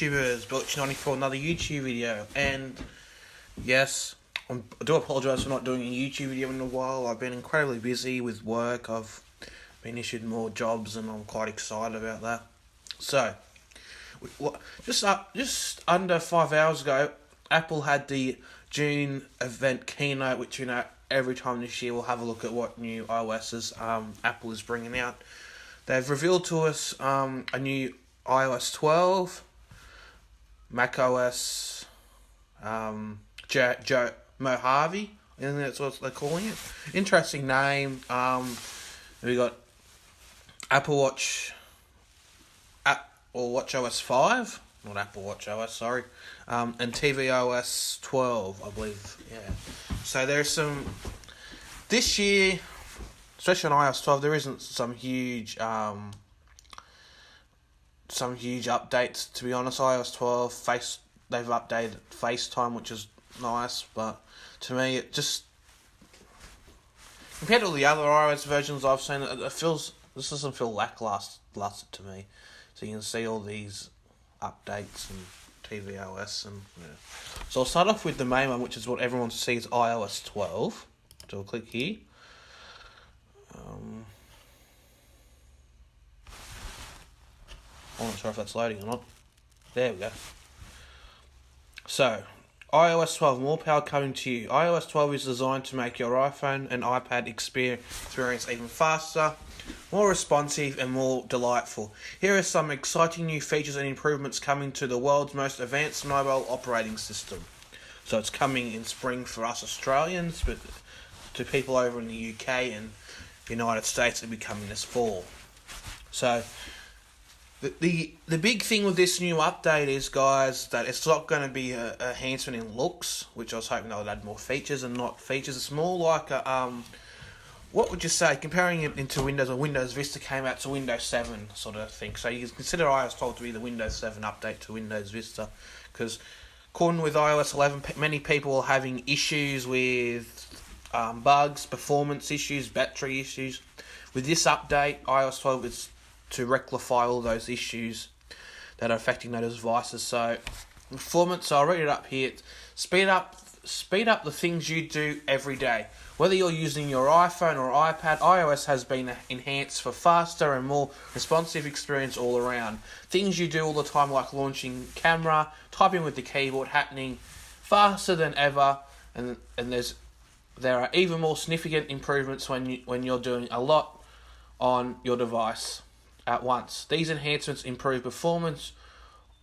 YouTubers, Belch94 for another YouTube video. And yes, I do apologise for not doing a YouTube video in a while. I've been incredibly busy with work. I've been issued more jobs and I'm quite excited about that. So, just under 5 hours ago, Apple had the June event keynote, which every time this year we'll have a look at what new iOS's Apple is bringing out. They've revealed to us a new iOS 12, macOS Mojave, I think that's what they're calling it. Interesting name. We got Apple Watch, or WatchOS 5, not Apple WatchOS, sorry, and tvOS 12, I believe. Yeah. So there's some this year, especially on iOS 12. There isn't some huge updates, to be honest. iOS 12 they've updated FaceTime, which is nice, but to me it just, compared to all the other iOS versions I've seen, this doesn't feel lackluster to me. So you can see all these updates and tvOS and yeah. So I'll start off with the main one, which is what everyone sees, iOS 12. So I'll click here. I'm not sure if that's loading or not. There we go. So, iOS 12, more power coming to you. iOS 12 is designed to make your iPhone and iPad experience even faster, more responsive and more delightful. Here are some exciting new features and improvements coming to the world's most advanced mobile operating system. So it's coming in spring for us Australians, but to people over in the UK and United States, it'll be coming this fall. So the big thing with this new update is, guys, that it's not going to be a enhancement in looks, which I was hoping they would add more features and not features. It's more like a what would you say, comparing it into Windows, or Windows Vista came out to Windows 7 sort of thing. So you can consider iOS 12 to be the Windows 7 update to Windows Vista, because according with iOS 11, many people are having issues with bugs, performance issues, battery issues. With this update, iOS 12 is to rectify all those issues that are affecting those devices. So performance, I'll read it up here. Speed up the things you do every day. Whether you're using your iPhone or iPad, iOS has been enhanced for faster and more responsive experience all around. Things you do all the time, like launching camera, typing with the keyboard, happening faster than ever, and there are even more significant improvements when you're doing a lot on your device at once. These enhancements improve performance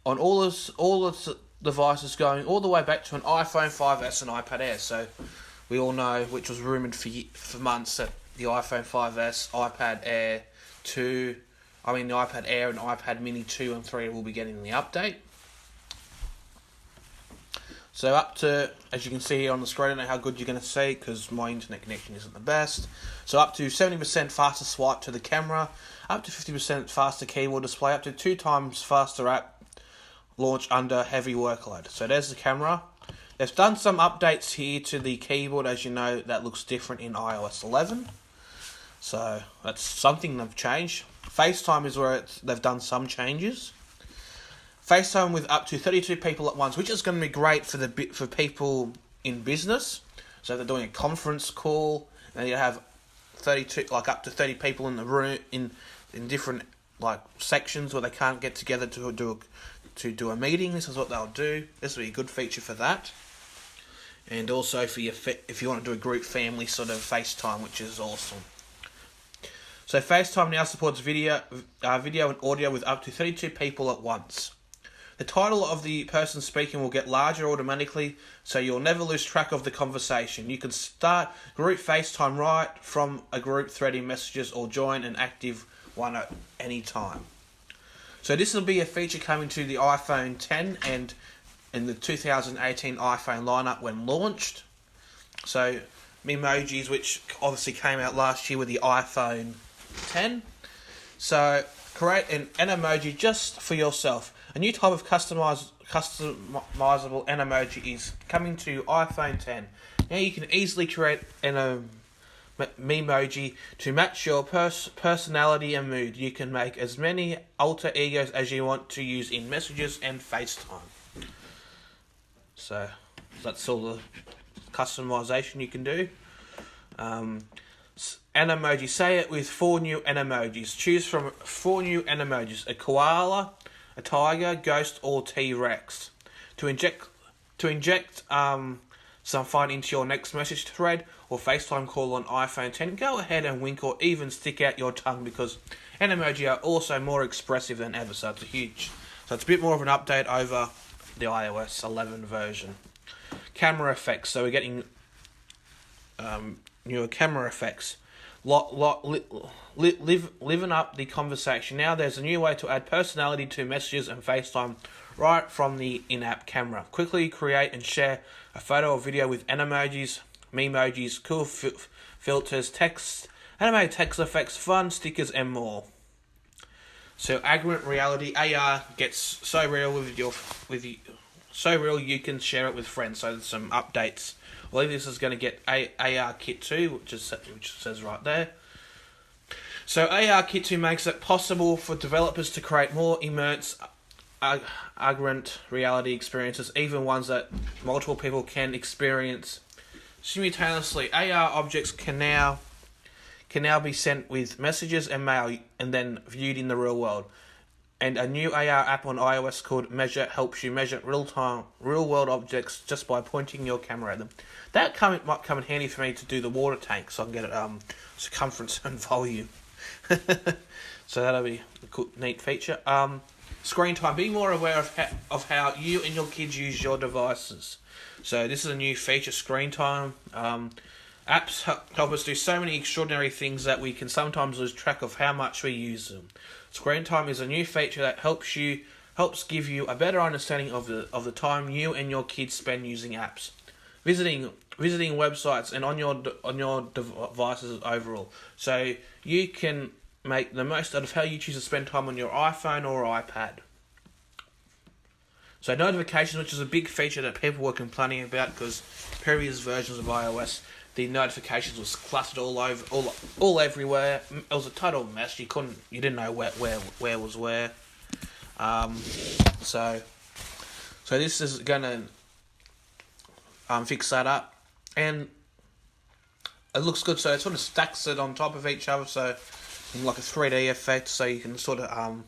on all the devices, going all the way back to an iPhone 5S and iPad Air. So we all know, which was rumoured for months, that the iPhone 5S, iPad Air the iPad Air and iPad Mini 2 and 3 will be getting the update. So up to, as you can see here on the screen, I don't know how good you're going to see because my internet connection isn't the best. So up to 70% faster swipe to the camera, up to 50% faster keyboard display, up to 2 times faster app launch under heavy workload. So there's the camera. They've done some updates here to the keyboard, as you know, that looks different in iOS 11. So that's something they've changed. FaceTime is where they've done some changes. FaceTime with up to 32 people at once, which is going to be great for people in business. So if they're doing a conference call and you have 32, like up to 30 people in the room in different like sections where they can't get together to do a meeting, this is what they'll do. This will be a good feature for that. And also for if you want to do a group family sort of FaceTime, which is awesome. So FaceTime now supports video and audio with up to 32 people at once. The title of the person speaking will get larger automatically, so you'll never lose track of the conversation. You can start group FaceTime right from a group thread in messages or join an active one at any time. So this will be a feature coming to the iPhone 10 and in the 2018 iPhone lineup when launched. So emojis, which obviously came out last year with the iPhone 10. So create an emoji just for yourself. A new type of customizable emoji is coming to iPhone 10. Now you can easily create an Memoji to match your personality and mood. You can make as many alter egos as you want to use in messages and FaceTime. So that's all the customization you can do. Animoji. Say it with 4 new animojis. Choose from 4 new animojis: a koala, a tiger, ghost, or T-Rex. To inject some fun into your next message thread or FaceTime call on iPhone 10, go ahead and wink or even stick out your tongue, because Animoji are also more expressive than ever, so it's a bit more of an update over the iOS 11 version. Camera effects. So we're getting newer camera effects. Living up the conversation. Now there's a new way to add personality to messages and FaceTime right from the in-app camera. Quickly create and share a photo or video with animojis, memojis, cool filters, text, animated text effects, fun stickers, and more. So augmented reality (AR) gets so real so real you can share it with friends. So there's some updates. I believe this is going to get AR Kit 2, which says right there. So AR Kit 2 makes it possible for developers to create more immersive augmented reality experiences, even ones that multiple people can experience simultaneously. AR objects can now be sent with messages and mail and then viewed in the real world. And a new AR app on iOS called Measure helps you measure real world objects just by pointing your camera at them. That might come in handy for me to do the water tank, so I can get it circumference and volume. So that'll be a cool, neat feature. Screen time. Be more aware of how you and your kids use your devices. So this is a new feature, screen time. Apps help us do so many extraordinary things that we can sometimes lose track of how much we use them. Screen time is a new feature that helps give you a better understanding of the time you and your kids spend using apps, visiting websites, and on your devices overall. So you can make the most out of how you choose to spend time on your iPhone or iPad. So notifications, which is a big feature that people were complaining about, because previous versions of iOS, the notifications was cluttered all everywhere. It was a total mess. You didn't know where was where. So this is gonna fix that up, and it looks good. So it sort of stacks it on top of each other, so in like a 3D effect, so you can sort of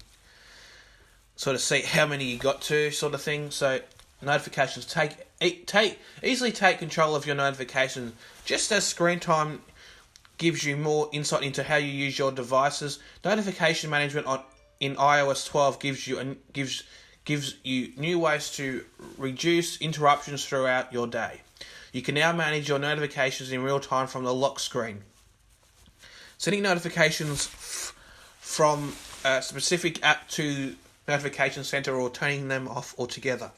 see how many you got to, sort of thing. So notifications easily take control of your notifications. Just as screen time gives you more insight into how you use your devices, notification management in iOS 12 gives you new ways to reduce interruptions throughout your day. You can now manage your notifications in real time from the lock screen. Sending notifications from a specific app to notification center or turning them off altogether.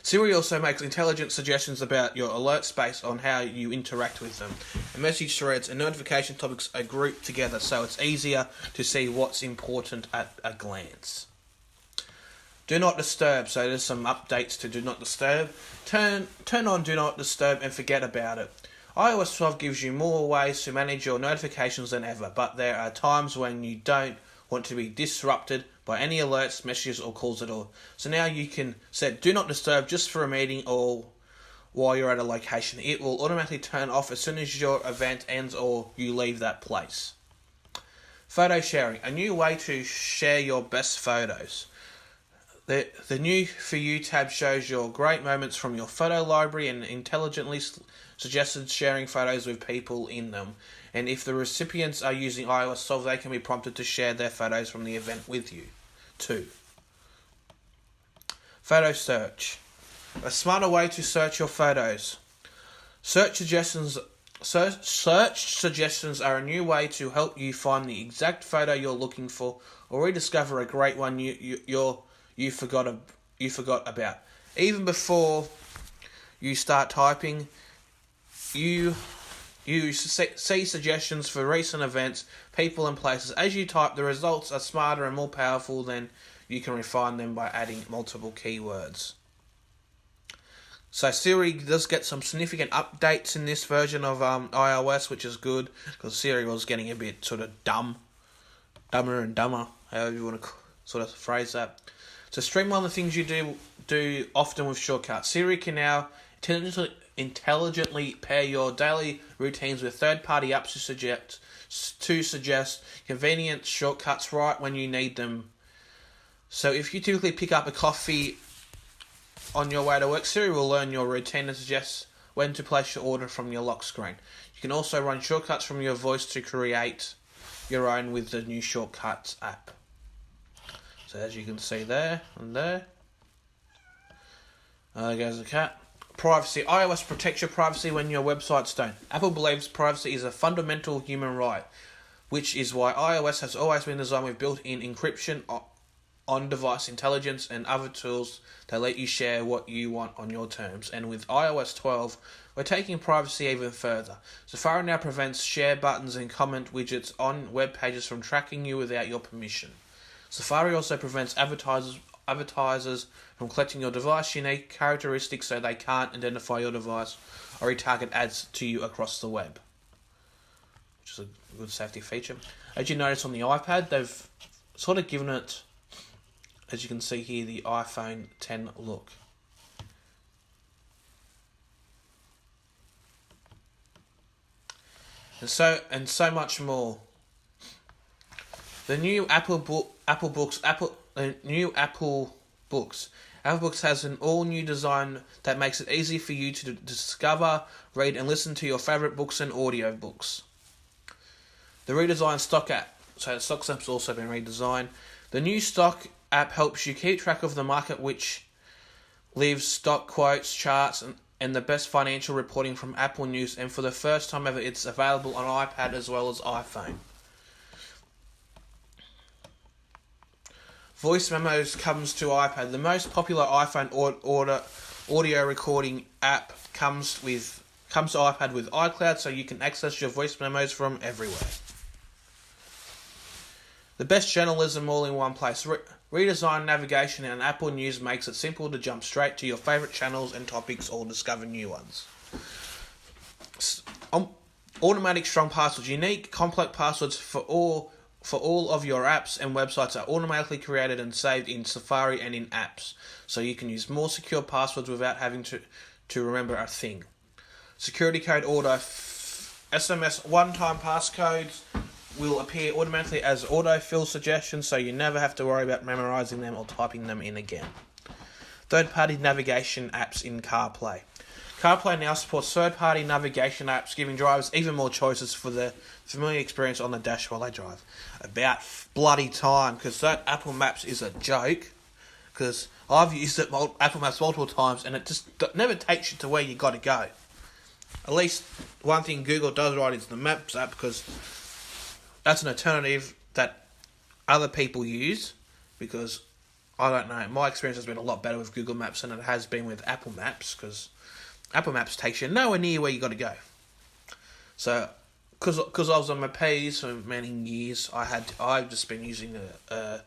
Siri also makes intelligent suggestions about your alerts based on how you interact with them. And message threads and notification topics are grouped together, so it's easier to see what's important at a glance. Do not disturb. So there's some updates to do not disturb. Turn on do not disturb and forget about it. iOS 12 gives you more ways to manage your notifications than ever, but there are times when you don't want to be disrupted by any alerts, messages, or calls at all. So now you can set do not disturb just for a meeting or while you're at a location. It will automatically turn off as soon as your event ends or you leave that place. Photo sharing, a new way to share your best photos. The new For You tab shows your great moments from your photo library and intelligently suggested sharing photos with people in them. And if the recipients are using iOS 12, they can be prompted to share their photos from the event with you, too. Photo search. A smarter way to search your photos. Search suggestions are a new way to help you find the exact photo you're looking for, or rediscover a great one you forgot about. Even before you start typing, you see suggestions for recent events, people, and places. As you type, the results are smarter and more powerful, then you can refine them by adding multiple keywords. So Siri does get some significant updates in this version of iOS, which is good, because Siri was getting a bit sort of dumber and dumber, however you want to sort of phrase that. To streamline the things you do often with shortcuts, Siri can now intelligently pair your daily routines with third-party apps to suggest convenient shortcuts right when you need them. So if you typically pick up a coffee on your way to work, Siri will learn your routine and suggest when to place your order from your lock screen. You can also run shortcuts from your voice to create your own with the new Shortcuts app. So as you can see there and there. There goes the cat. Privacy. iOS protects your privacy when your websites don't. Apple believes privacy is a fundamental human right, which is why iOS has always been designed with built-in encryption, on-device intelligence, and other tools that let you share what you want on your terms. And with iOS 12, we're taking privacy even further. Safari now prevents share buttons and comment widgets on web pages from tracking you without your permission. Safari also prevents advertisers from collecting your device unique characteristics so they can't identify your device or retarget ads to you across the web, which is a good safety feature. As you notice on the iPad, they've sort of given it, as you can see here, the iPhone 10 look. And so much more. The new Apple Books has an all-new design that makes it easy for you to discover, read, and listen to your favourite books and audiobooks. The redesigned Stock app, so the Stock app's also been redesigned. The new Stock app helps you keep track of the market, which leaves stock quotes, charts, and the best financial reporting from Apple News. And for the first time ever, it's available on iPad as well as iPhone. Voice memos comes to iPad. The most popular iPhone audio recording app comes to iPad with iCloud, so you can access your voice memos from everywhere. The best journalism all in one place. Redesigned navigation and Apple News makes it simple to jump straight to your favourite channels and topics or discover new ones. Automatic strong passwords. Unique, complex passwords for all of your apps and websites are automatically created and saved in Safari and in apps, so you can use more secure passwords without having to remember a thing. Security code auto SMS one-time passcodes will appear automatically as autofill suggestions, so you never have to worry about memorizing them or typing them in again. Third-party navigation apps in CarPlay. CarPlay now supports third-party navigation apps, giving drivers even more choices for the familiar experience on the dash while they drive. About bloody time, because that Apple Maps is a joke, because I've used Apple Maps multiple times, and it just never takes you to where you got to go. At least one thing Google does right is the Maps app, because that's an alternative that other people use, because, I don't know, my experience has been a lot better with Google Maps than it has been with Apple Maps, because Apple Maps takes you nowhere near where you got to go. So, because I was on my P's for many years, I've just been using a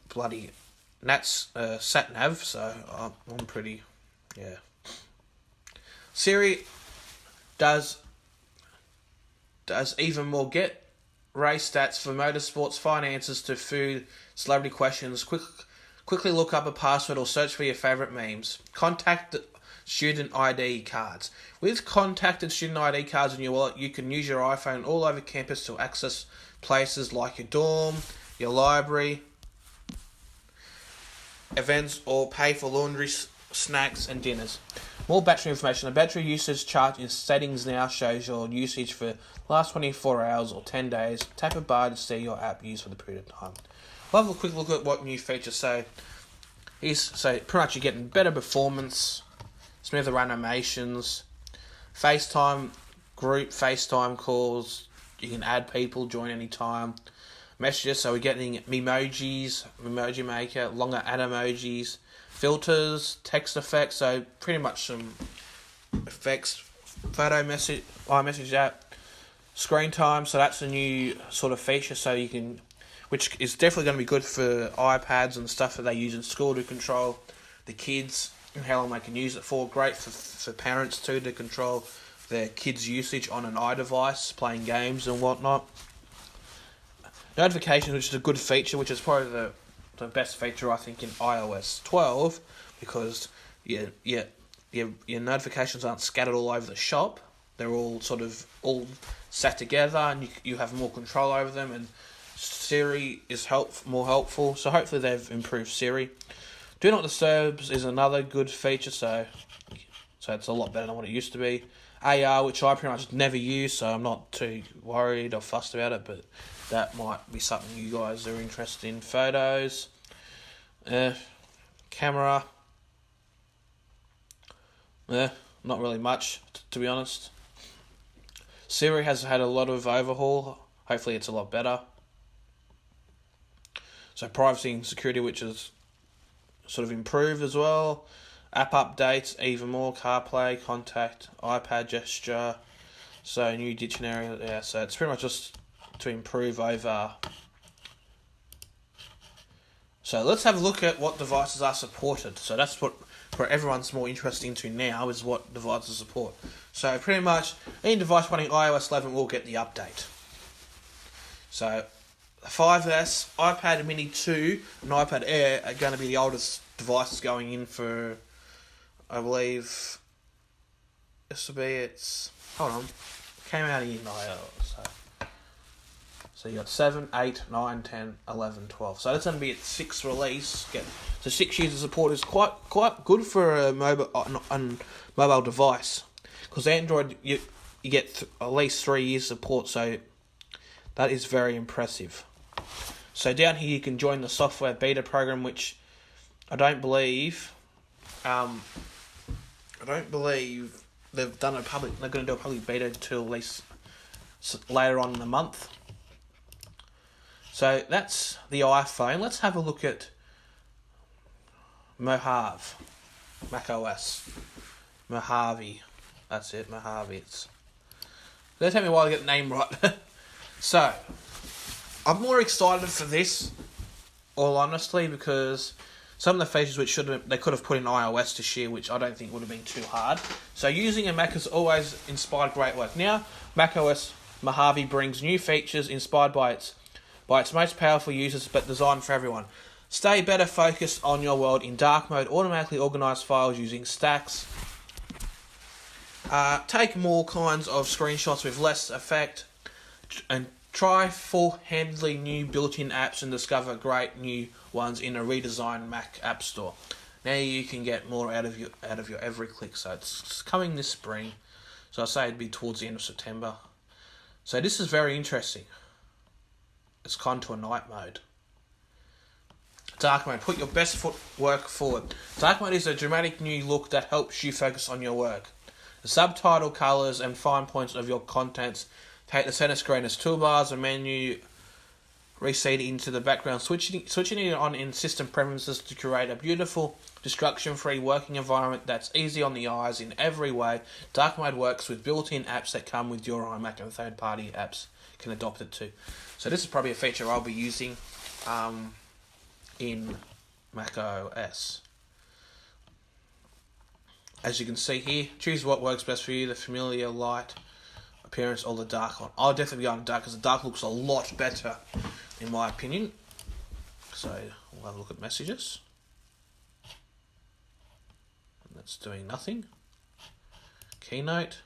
bloody sat nav, so I'm pretty, yeah. Siri does even more. Get race stats for motorsports, finances to food, celebrity questions. Quickly look up a password or search for your favourite memes. Contact student ID cards. With contacted student ID cards in your wallet, you can use your iPhone all over campus to access places like your dorm, your library, events, or pay for laundry, snacks, and dinners. More battery information. The battery usage chart in settings now shows your usage for last 24 hours or 10 days. Tap a bar to see your app used for the period of time. We'll have a quick look at what new features. So pretty much you're getting better performance, smoother animations, FaceTime group, FaceTime calls. You can add people, join anytime. Messages, so we're getting emojis, emoji maker, longer ad emojis, filters, text effects, so pretty much some effects, photo message, iMessage app, screen time, so that's a new sort of feature, so you can, which is definitely going to be good for iPads and stuff that they use in school to control the kids and how long they can use it for. Great for parents too, to control their kids' usage on an iDevice, playing games and whatnot. Notifications, which is a good feature, which is probably the best feature I think in iOS 12, because your notifications aren't scattered all over the shop. They're all sort of all sat together, and you have more control over them. And Siri is more helpful, so hopefully they've improved Siri. Do Not Disturb is another good feature, so it's a lot better than what it used to be. AR, which I pretty much never use, so I'm not too worried or fussed about it, but that might be something you guys are interested in. Photos, camera, not really much, to be honest. Siri has had a lot of overhaul. Hopefully it's a lot better. So privacy and security, which is sort of improved as well. App updates, even more. CarPlay, contact, iPad gesture. So new dictionary. Yeah, so it's pretty much just to improve over. So let's have a look at what devices are supported. So that's what everyone's more interested into now, is what devices support. So pretty much any device running iOS 11 will get the update. So 5S, iPad Mini 2 and iPad Air are going to be the oldest devices going in for, I believe, hold on, came out in so you got 7, 8, 9, 10, 11, 12. So that's going to be its 6th release. So 6 years of support is quite good for a mobile device. Because Android, you get at least 3 years support, so that is very impressive. So down here you can join the software beta program, which I don't believe they've done they're going to do a public beta until at least later on in the month. So that's the iPhone. Let's have a look at Mojave, macOS, Mojave. That's it, Mojave. Don't tell me why I get the name right. So, I'm more excited for this, all honestly, because some of the features which they could have put in iOS this year, which I don't think would have been too hard. So using a Mac has always inspired great work. Now, macOS Mojave brings new features inspired by its most powerful users, but designed for everyone. Stay better focused on your world in dark mode. Automatically organize files using stacks. Take more kinds of screenshots with less effect. And try full-handedly new built-in apps and discover great new ones in a redesigned Mac App Store. Now you can get more out of your every click. So it's coming this spring. So I say it'd be towards the end of September. So this is very interesting. It's gone to a night mode. Dark mode. Put your best work forward. Dark mode is a dramatic new look that helps you focus on your work. The subtitle colours and fine points of your contents take the center screen as toolbars and menu, reset into the background, switching it on in system preferences to create a beautiful, distraction-free working environment that's easy on the eyes in every way. Dark mode works with built-in apps that come with your iMac, and third-party apps can adopt it too. So this is probably a feature I'll be using in macOS. As you can see here, choose what works best for you, the familiar light appearance or the dark one. I'll definitely be going dark because the dark looks a lot better in my opinion. So we'll have a look at messages. And that's doing nothing. Keynote.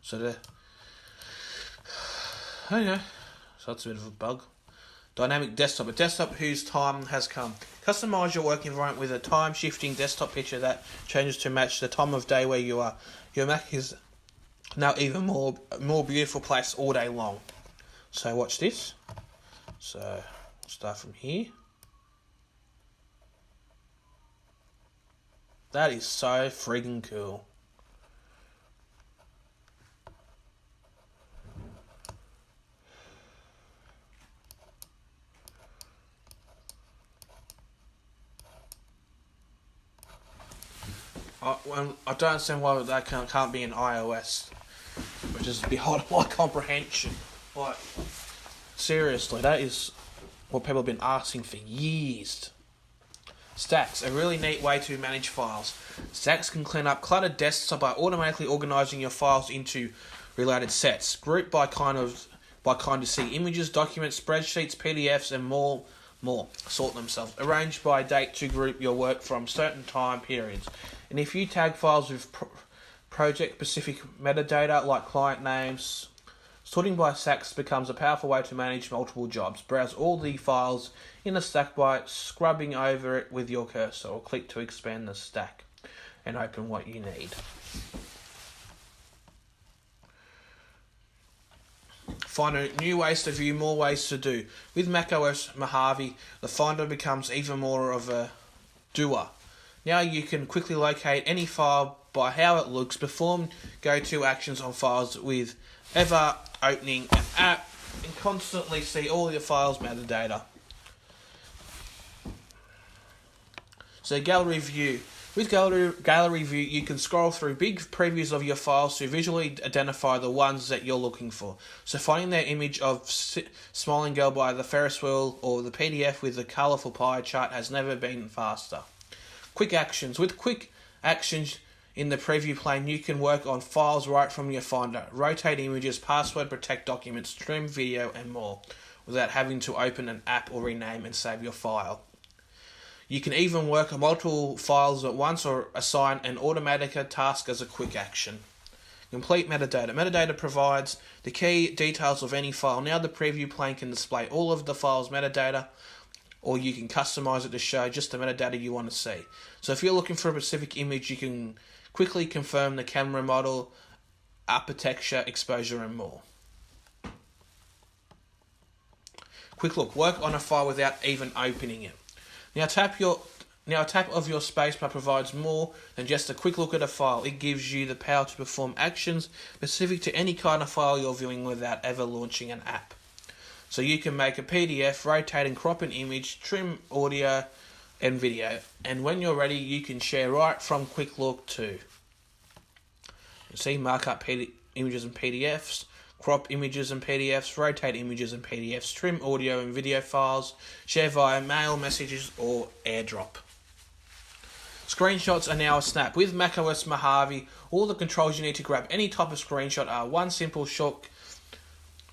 So so that's a bit of a bug. Dynamic desktop, a desktop whose time has come. Customize your work environment with a time-shifting desktop picture that changes to match the time of day where you are. Your Mac is now even more beautiful place all day long. So watch this. So we'll start from here. That is so friggin' cool. I don't understand why that can't be in iOS, which is beyond my comprehension. Like, seriously, that is what people have been asking for years. Stacks, a really neat way to manage files. Stacks can clean up cluttered desks by automatically organising your files into related sets, grouped by kind to see images, documents, spreadsheets, PDFs, and more. Sort themselves. Arranged by date to group your work from certain time periods. And if you tag files with project-specific metadata like client names, sorting by stacks becomes a powerful way to manage multiple jobs. Browse all the files in a stack by scrubbing over it with your cursor, or click to expand the stack and open what you need. Find new ways to view, more ways to do. With macOS Mojave, the Finder becomes even more of a doer. Now you can quickly locate any file by how it looks, perform go-to actions on files with ever opening an app, and constantly see all your files metadata. So gallery view. With gallery view, you can scroll through big previews of your files to visually identify the ones that you're looking for. So finding that image of Smiling Girl by the Ferris wheel or the PDF with the colourful pie chart has never been faster. Quick actions. With quick actions in the preview pane, you can work on files right from your Finder, rotate images, password protect documents, trim video, and more, without having to open an app or rename and save your file. You can even work on multiple files at once or assign an automatic task as a quick action. Complete metadata. Metadata provides the key details of any file. Now the preview pane can display all of the file's metadata, or you can customize it to show just the metadata you want to see. So if you're looking for a specific image, you can quickly confirm the camera model, aperture, exposure, and more. Quick look. Work on a file without even opening it. Now a tap of your spacebar provides more than just a quick look at a file. It gives you the power to perform actions specific to any kind of file you're viewing without ever launching an app. So you can make a PDF, rotate and crop an image, trim audio and video, and when you're ready you can share right from quick look too. See, mark up images and PDFs, crop images and PDFs, rotate images and PDFs, trim audio and video files, share via mail, messages, or AirDrop. Screenshots are now a snap. With macOS Mojave, all the controls you need to grab any type of screenshot are one simple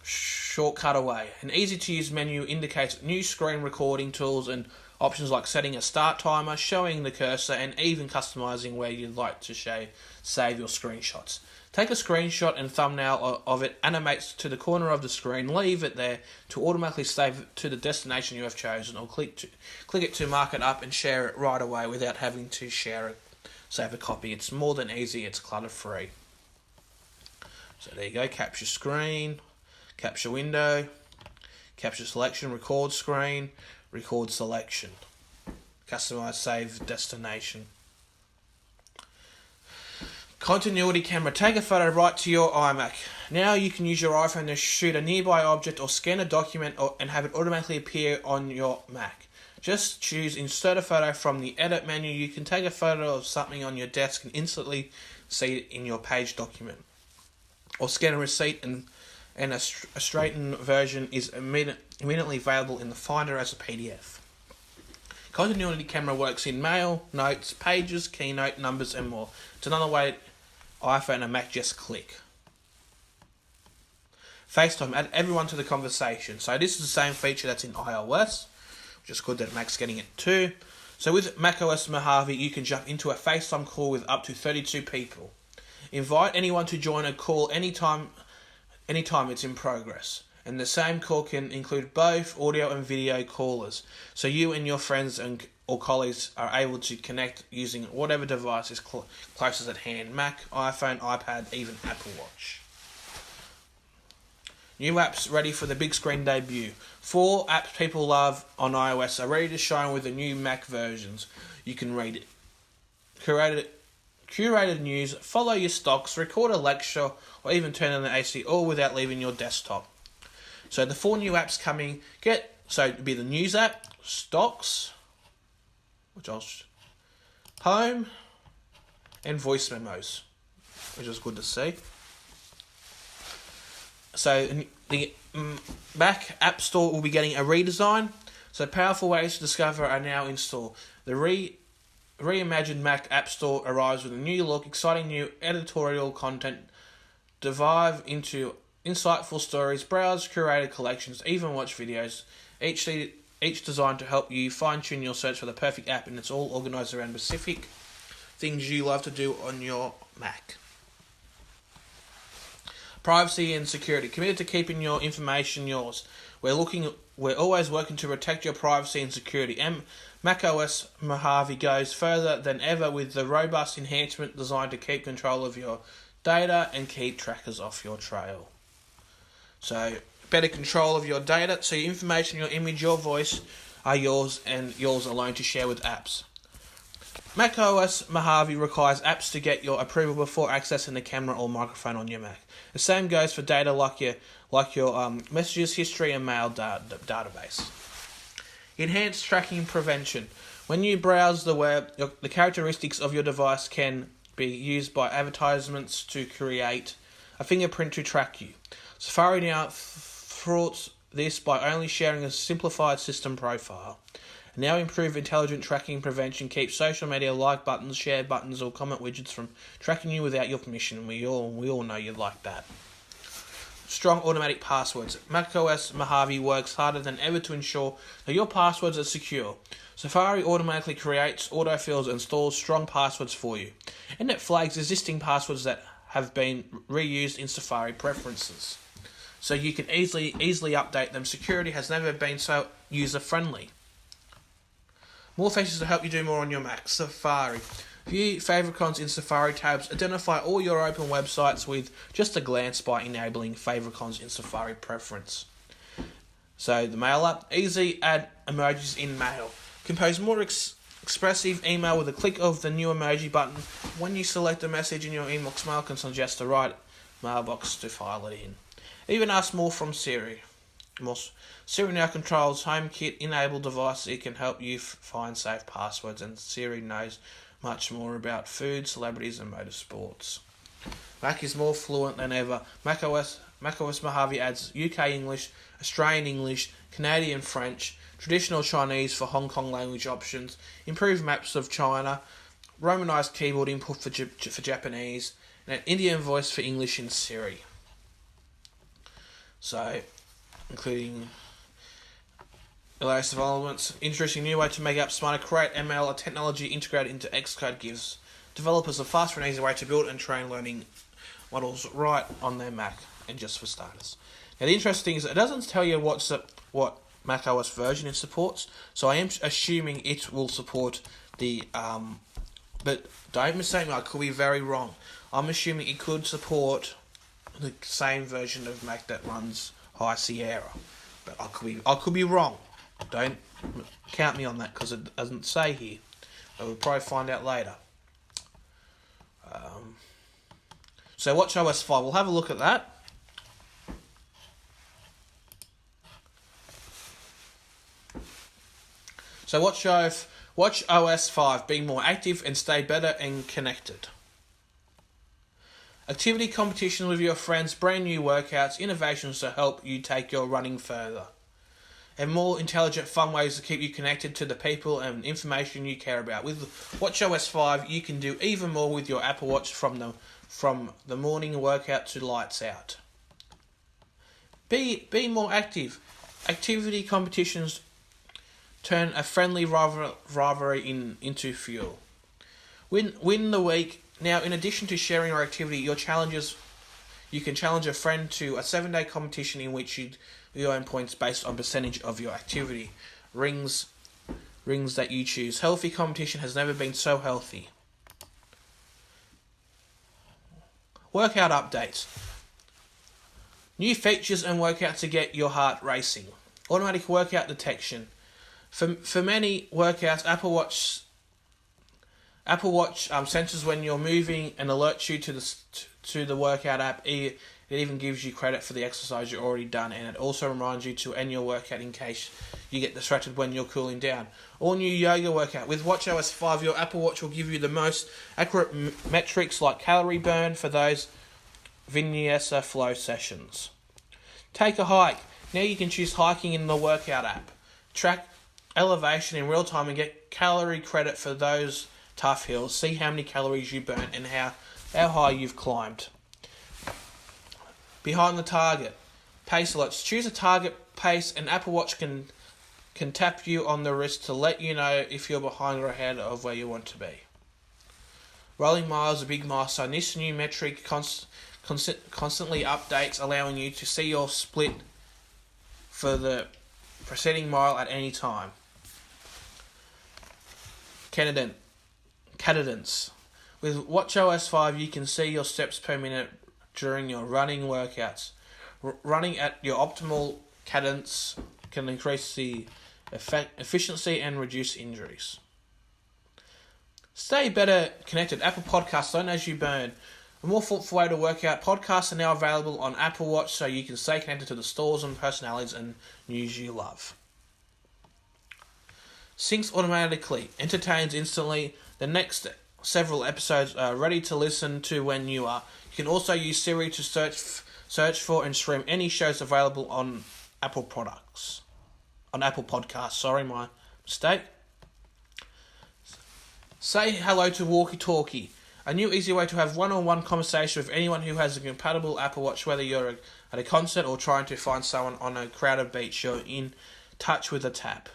shortcut away. An easy-to-use menu indicates new screen recording tools and options like setting a start timer, showing the cursor, and even customizing where you'd like to save your screenshots. Take a screenshot and thumbnail of it, animates to the corner of the screen, leave it there to automatically save it to the destination you have chosen, or click it to mark it up and share it right away without having to save a copy. It's more than easy, it's clutter free. So there you go, capture screen, capture window, capture selection, record screen, record selection, customize save destination. Continuity camera. Take a photo right to your iMac. Now you can use your iPhone to shoot a nearby object or scan a document and have it automatically appear on your Mac. Just choose Insert a Photo from the Edit menu. You can take a photo of something on your desk and instantly see it in your page document. Or scan a receipt and a straightened version is immediately available in the Finder as a PDF. Continuity camera works in Mail, Notes, Pages, Keynote, Numbers, and more. It's another way iPhone and Mac just click. FaceTime, add everyone to the conversation. So this is the same feature that's in iOS, which is good that Mac's getting it too. So with macOS Mojave, you can jump into a FaceTime call with up to 32 people. Invite anyone to join a call anytime it's in progress. And the same call can include both audio and video callers. So you and your friends or colleagues are able to connect using whatever device is closest at hand. Mac, iPhone, iPad, even Apple Watch. New apps ready for the big screen debut. 4 apps people love on iOS are ready to shine with the new Mac versions. You can read curated news, follow your stocks, record a lecture, or even turn on the AC, all without leaving your desktop. So the 4 new apps coming, it'd be the News app, Stocks, Home, and Voice Memos, which is good to see. So the Mac App Store will be getting a redesign. So powerful ways to discover are now in store. The reimagined Mac App Store arrives with a new look, exciting new editorial content, dive into insightful stories, browse curated collections, even watch videos, each designed to help you fine-tune your search for the perfect app, and it's all organised around specific things you love to do on your Mac. Privacy and security. Committed to keeping your information yours. We're always working to protect your privacy and security. And macOS Mojave goes further than ever with the robust enhancement designed to keep control of your data and keep trackers off your trail. So, better control of your data, so your information, your image, your voice are yours and yours alone to share with apps. macOS Mojave requires apps to get your approval before accessing the camera or microphone on your Mac. The same goes for data like your messages, history, and mail database. Enhanced tracking prevention. When you browse the web, the characteristics of your device can be used by advertisements to create a fingerprint to track you. Safari now thwarts this by only sharing a simplified system profile. Now improved intelligent tracking prevention keeps social media like buttons, share buttons, or comment widgets from tracking you without your permission. We all know you like that. Strong automatic passwords. macOS Mojave works harder than ever to ensure that your passwords are secure. Safari automatically creates, autofills, and stores strong passwords for you, and it flags existing passwords that have been reused in Safari preferences, so you can easily update them. Security has never been so user-friendly. More features to help you do more on your Mac. Safari. View favoricones in Safari tabs. Identify all your open websites with just a glance by enabling favoricones in Safari preference. So the Mail app. Easy add emojis in Mail. Compose more expressive email with a click of the new emoji button. When you select a message in your inbox, Mail can suggest the right mailbox to file it in. Even ask more from Siri. Siri now controls HomeKit-enabled devices. It can help you find safe passwords, and Siri knows much more about food, celebrities, and motorsports. Mac is more fluent than ever. macOS Mojave adds UK English, Australian English, Canadian French, traditional Chinese for Hong Kong language options, improved maps of China, Romanized keyboard input for Japanese, and an Indian voice for English in Siri. So, including the latest developments. Interesting new way to make apps smarter. Create ML, a technology integrated into Xcode, gives developers a faster and easier way to build and train learning models right on their Mac, and just for starters. Now, the interesting thing is it doesn't tell you what macOS version it supports, so I am assuming it will support the but don't mistake me, I could be very wrong. I'm assuming it could support the same version of Mac that runs High Sierra, but I could be wrong. Don't count me on that because it doesn't say here. But we'll probably find out later. So WatchOS 5, we'll have a look at that. So WatchOS 5, be more active and stay better and connected. Activity competition with your friends, brand new workouts, innovations to help you take your running further. And more intelligent, fun ways to keep you connected to the people and information you care about. With WatchOS 5, you can do even more with your Apple Watch from the morning workout to lights out. Be more active. Activity competitions turn a friendly rivalry into fuel. Win the week. Now, in addition to sharing your activity, you can challenge a friend to a 7-day competition in which you earn points based on percentage of your activity. Rings that you choose. Healthy competition has never been so healthy. Workout updates. New features and workouts to get your heart racing. Automatic workout detection. For many workouts, Apple Watch senses when you're moving and alerts you to the workout app. It even gives you credit for the exercise you've already done, and it also reminds you to end your workout in case you get distracted when you're cooling down. All new yoga workout. With WatchOS 5, your Apple Watch will give you the most accurate metrics like calorie burn for those Vinyasa flow sessions. Take a hike. Now you can choose hiking in the workout app. Track elevation in real time and get calorie credit for those tough hills. See how many calories you burnt and how high you've climbed. Behind the target. Pace alerts. Choose a target pace and Apple Watch can tap you on the wrist to let you know if you're behind or ahead of where you want to be. Rolling miles, a big milestone. This new metric constantly updates, allowing you to see your split for the preceding mile at any time. Cadence. With watchOS 5, you can see your steps per minute during your running workouts. Running at your optimal cadence can increase the efficiency and reduce injuries. Stay better connected. Apple Podcasts, learn as you burn. A more thoughtful way to work out. Podcasts are now available on Apple Watch so you can stay connected to the stores and personalities and news you love. Syncs automatically. Entertains instantly. The next several episodes are ready to listen to when you are. You can also use Siri to search for and stream any shows available on Apple products. On Apple Podcasts, sorry, my mistake. Say hello to Walkie Talkie. A new easy way to have one-on-one conversation with anyone who has a compatible Apple Watch, whether you're at a concert or trying to find someone on a crowded beach. You're in touch with a tap.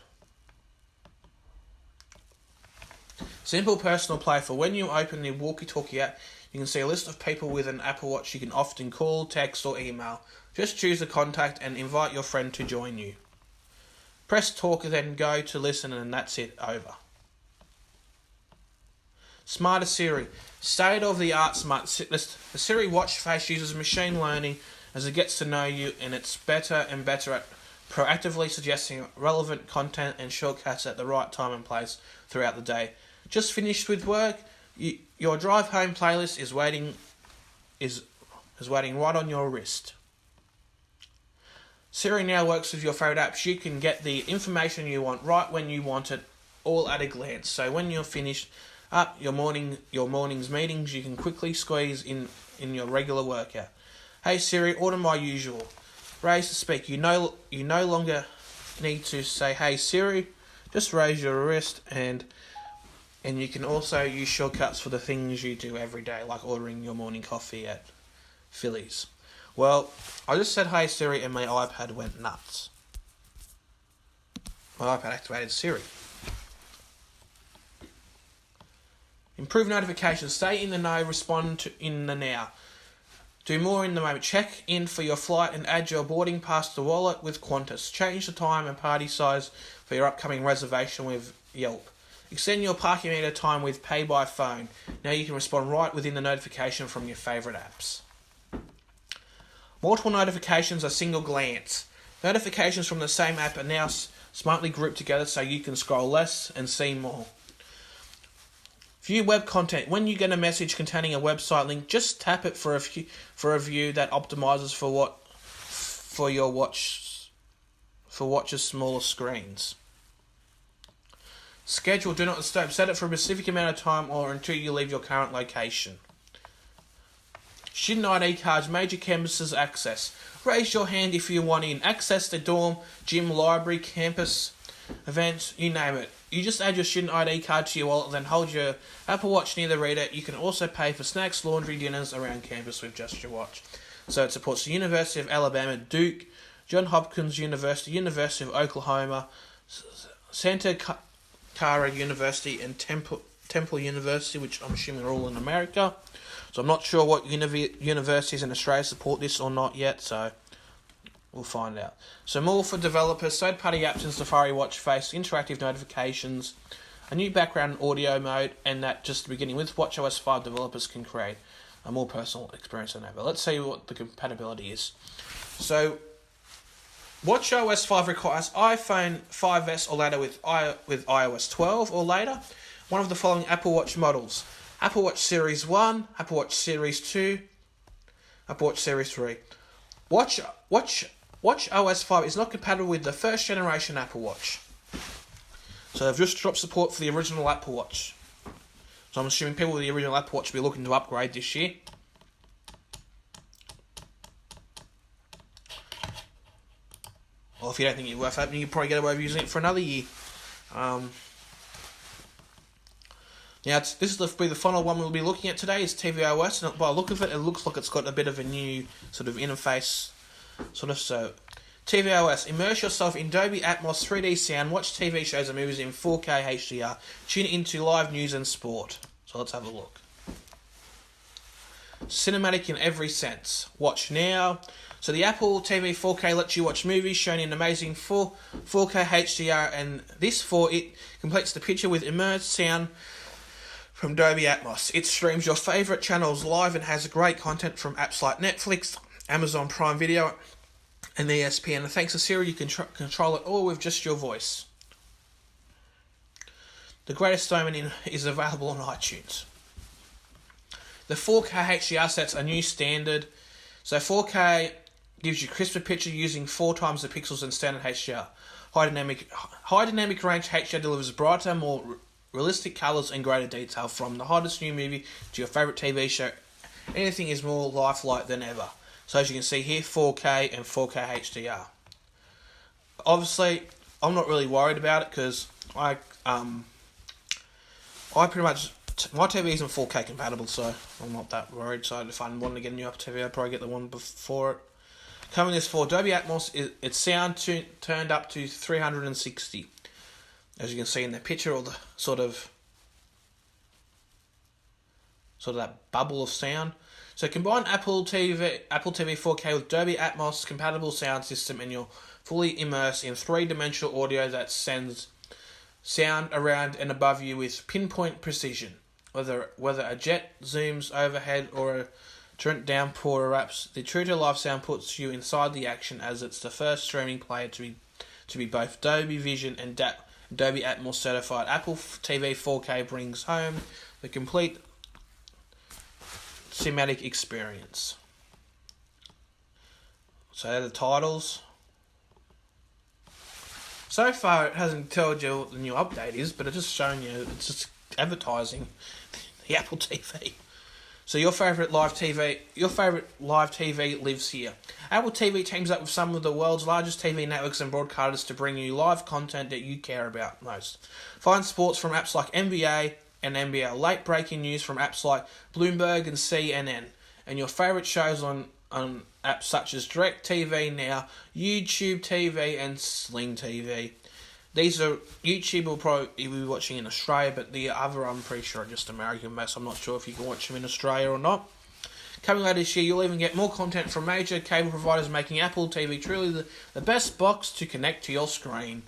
Simple personal play. For when you open the Walkie Talkie app, you can see a list of people with an Apple Watch you can often call, text or email. Just choose a contact and invite your friend to join you. Press talk, then go to listen, and that's it, over. Smarter Siri. State-of-the-art smart. The Siri watch face uses machine learning as it gets to know you, and it's better and better at proactively suggesting relevant content and shortcuts at the right time and place throughout the day. Just finished with work? Your drive home playlist is waiting right on your wrist. Siri now works with your favourite apps. You can get the information you want right when you want it, all at a glance. So when you're finished up your morning's meetings, you can quickly squeeze in your regular workout. Hey Siri, order my usual. Raise to speak. You no longer need to say hey Siri. Just raise your wrist and you can also use shortcuts for the things you do every day, like ordering your morning coffee at Phillies. Well, I just said hey Siri and my iPad went nuts. My iPad activated Siri. Improve notifications. Stay in the know, respond in the now. Do more in the moment. Check in for your flight and add your boarding pass to wallet with Qantas. Change the time and party size for your upcoming reservation with Yelp. Extend your parking meter time with Pay by Phone. Now you can respond right within the notification from your favourite apps. Multiple notifications are single glance. Notifications from the same app are now smartly grouped together so you can scroll less and see more. View web content. When you get a message containing a website link, just tap it for a view that optimizes for watch's smaller screens. Schedule. Do not disturb. Set it for a specific amount of time or until you leave your current location. Student ID cards. Major campuses access. Raise your hand if you want in. Access the dorm, gym, library, campus events, you name it. You just add your student ID card to your wallet, then hold your Apple Watch near the reader. You can also pay for snacks, laundry, dinners around campus with just your watch. So it supports the University of Alabama, Duke, Johns Hopkins University, University of Oklahoma, Santa Clara University, and Temple University, which I'm assuming are all in America. So I'm not sure what universities in Australia support this or not yet, so we'll find out. So more for developers, third-party apps in Safari Watch Face, interactive notifications, a new background audio mode, and that just beginning with watchOS 5 developers can create a more personal experience than ever. Let's see what the compatibility is. So watchOS 5 requires iPhone 5S or later with iOS 12 or later. One of the following Apple Watch models: Apple Watch Series 1, Apple Watch Series 2, Apple Watch Series 3. watchOS 5 is not compatible with the first generation Apple Watch. So they've just dropped support for the original Apple Watch. So I'm assuming people with the original Apple Watch will be looking to upgrade this year. Well, if you don't think you're worth opening, you probably get away with using it for another year. Now, this will be the final one we'll be looking at today, is tvOS, and by the look of it, it looks like it's got a bit of a new sort of interface, so tvOS, immerse yourself in Dolby Atmos 3D sound, watch TV shows and movies in 4K HDR, tune into live news and sport. So let's have a look. Cinematic in every sense. Watch now. So the Apple TV 4K lets you watch movies shown in amazing 4K HDR, and it completes the picture with immersed sound from Dolby Atmos. It streams your favourite channels live and has great content from apps like Netflix, Amazon Prime Video, and ESPN. And thanks to Siri, you can control it all with just your voice. The greatest moment is available on iTunes. The 4K HDR sets a new standard. So 4K gives you crisper picture using 4 times the pixels than standard HDR. High dynamic range HDR delivers brighter, more realistic colours and greater detail. From the hottest new movie to your favourite TV show, anything is more lifelike than ever. So as you can see here, 4K and 4K HDR. Obviously, I'm not really worried about it because I pretty much, my TV isn't 4K compatible, so I'm not that worried. So if I wanted to get a new Apple TV, I'd probably get the one before it. Coming this for Dolby Atmos, it's sound turned up to 360. As you can see in the picture, or the sort of that bubble of sound. So combine Apple TV 4K with Dolby Atmos compatible sound system, and you're fully immersed in 3-dimensional audio that sends sound around and above you with pinpoint precision. Whether a jet zooms overhead or a torrent downpour erupts, the true-to-life sound puts you inside the action, as it's the first streaming player to be both Dolby Vision and Dolby Atmos certified. Apple TV 4K brings home the complete cinematic experience. So they're the titles. So far, it hasn't told you what the new update is, but it's just showing you, it's just advertising the Apple TV. So your favourite live TV lives here. Apple TV teams up with some of the world's largest TV networks and broadcasters to bring you live content that you care about most. Find sports from apps like NBA and NBL, late breaking news from apps like Bloomberg and CNN, and your favourite shows on apps such as DirecTV Now, YouTube TV and Sling TV. These are, YouTube will probably be watching in Australia, but the other, I'm pretty sure, are just American based. I'm not sure if you can watch them in Australia or not. Coming later this year, you'll even get more content from major cable providers, making Apple TV truly the best box to connect to your screen.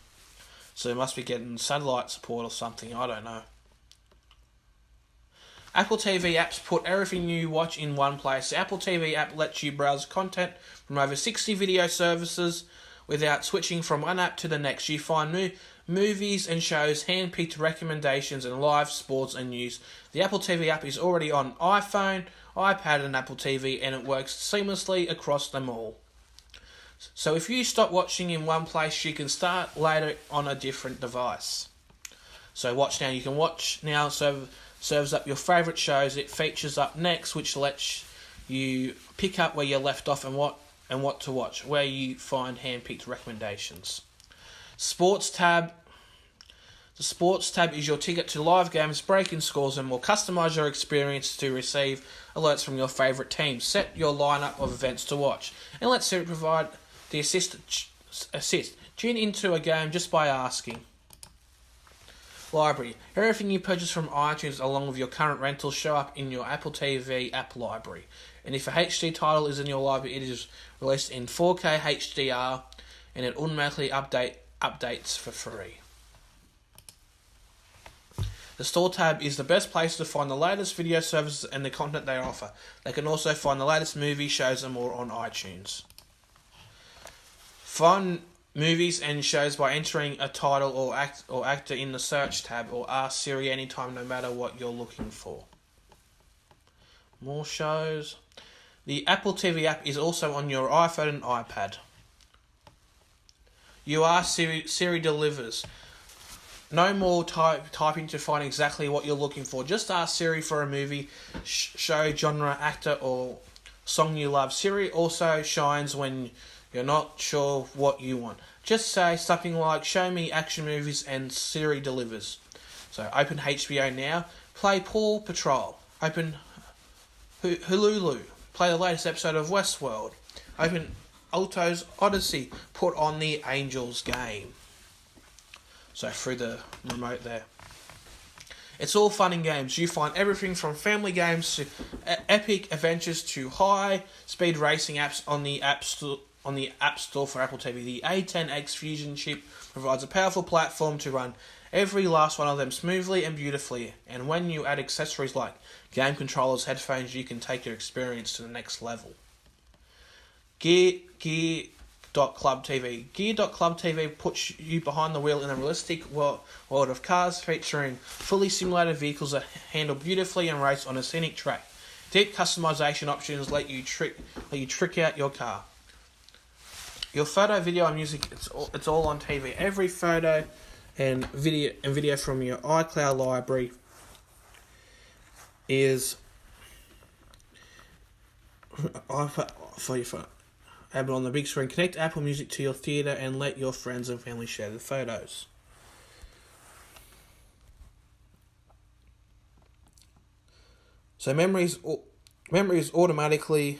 So they must be getting satellite support or something, I don't know. Apple TV apps put everything you watch in one place. The Apple TV app lets you browse content from over 60 video services without switching from one app to the next. You find new movies and shows, hand-picked recommendations, and live sports and news. The Apple TV app is already on iPhone, iPad and Apple TV, and it works seamlessly across them all. So if you stop watching in one place, you can start later on a different device. So Watch Now, you can watch now, serves up your favourite shows. It features up next, which lets you pick up where you left off and what to watch, where you find hand-picked recommendations. Sports tab. The Sports tab is your ticket to live games, breaking scores, and will customise your experience to receive alerts from your favourite teams. Set your lineup of events to watch, and let Siri provide the assist. Tune into a game just by asking. Library. Everything you purchase from iTunes along with your current rentals show up in your Apple TV app library. And if a HD title is in your library, it is released in 4K HDR, and it automatically updates for free. The Store tab is the best place to find the latest video services and the content they offer. They can also find the latest movie shows and more on iTunes. Find movies and shows by entering a title or actor in the Search tab, or ask Siri anytime, no matter what you're looking for. More shows. The Apple TV app is also on your iPhone and iPad. You ask Siri delivers. No more typing to find exactly what you're looking for. Just ask Siri for a movie, show, genre, actor, or song you love. Siri also shines when you're not sure what you want. Just say something like, show me action movies and Siri delivers. So open HBO now, play Paw Patrol. Open Hulu, play the latest episode of Westworld. Open Alto's Odyssey, put on the Angels game. So through the remote there. It's all fun and games. You find everything from family games to epic adventures to high-speed racing apps on the App Store for Apple TV. The A10X Fusion chip provides a powerful platform to run every last one of them smoothly and beautifully. And when you add accessories like game controllers, headphones, you can take your experience to the next level. Gear.Club TV. Gear.Club TV puts you behind the wheel in a realistic world of cars, featuring fully simulated vehicles that handle beautifully and race on a scenic track. Deep customization options let you trick out your car. Your photo, video, and music, it's all on TV. Every photo and video from your iCloud library is for your phone. Apple on the big screen. Connect Apple Music to your theatre and let your friends and family share the photos. So memories automatically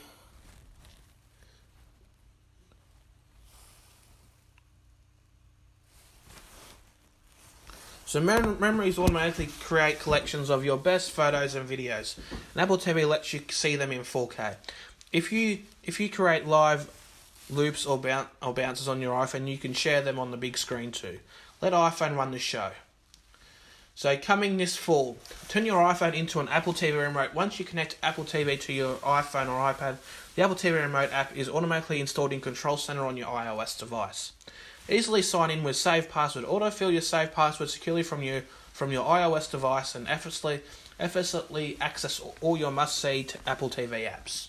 create collections of your best photos and videos. And Apple TV lets you see them in 4K. If you create live loops or bounces on your iPhone, you can share them on the big screen too. Let iPhone run the show. So coming this fall, turn your iPhone into an Apple TV remote. Once you connect Apple TV to your iPhone or iPad, the Apple TV remote app is automatically installed in Control Center on your iOS device. Easily sign in with Save Password. Autofill your saved password securely from your iOS device and effortlessly access all your must-see Apple TV apps.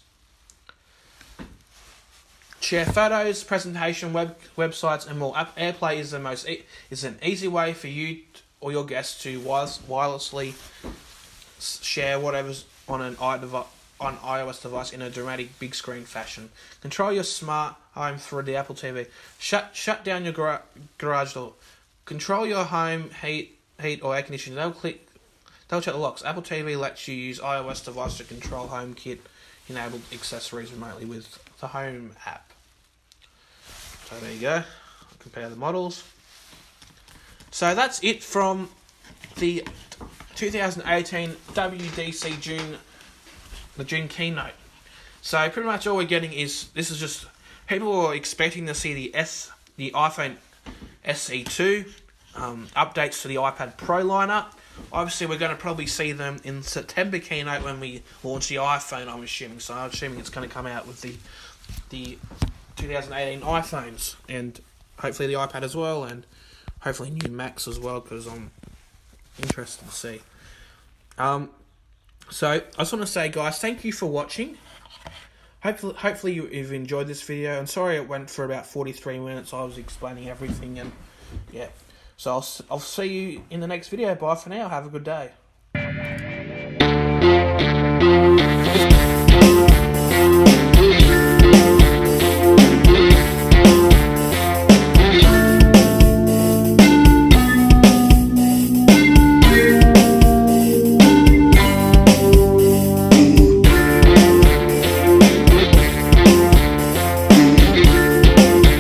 Share photos, presentation, websites, and more. AirPlay is an easy way for you or your guests to wirelessly share whatever's on an iOS device in a dramatic big screen fashion. Control your smart home through the Apple TV. Shut down your garage door. Control your home heat or air conditioning. Double check the locks. Apple TV lets you use iOS device to control HomeKit enabled accessories remotely with the Home app. So there you go. Compare the models. So that's it from the 2018 WWDC June, the June keynote. So pretty much all we're getting is, this is just, people were expecting to see the iPhone SE2, updates to the iPad Pro lineup. Obviously we're going to probably see them in September keynote when we launch the iPhone, I'm assuming. So I'm assuming it's going to come out with the 2018 iPhones, and hopefully the iPad as well, and hopefully new Macs as well, because I'm interested to see. So I just want to say, guys, thank you for watching. Hopefully you've enjoyed this video. And sorry it went for about 43 minutes. I was explaining everything, and yeah. So I'll see you in the next video. Bye for now. Have a good day.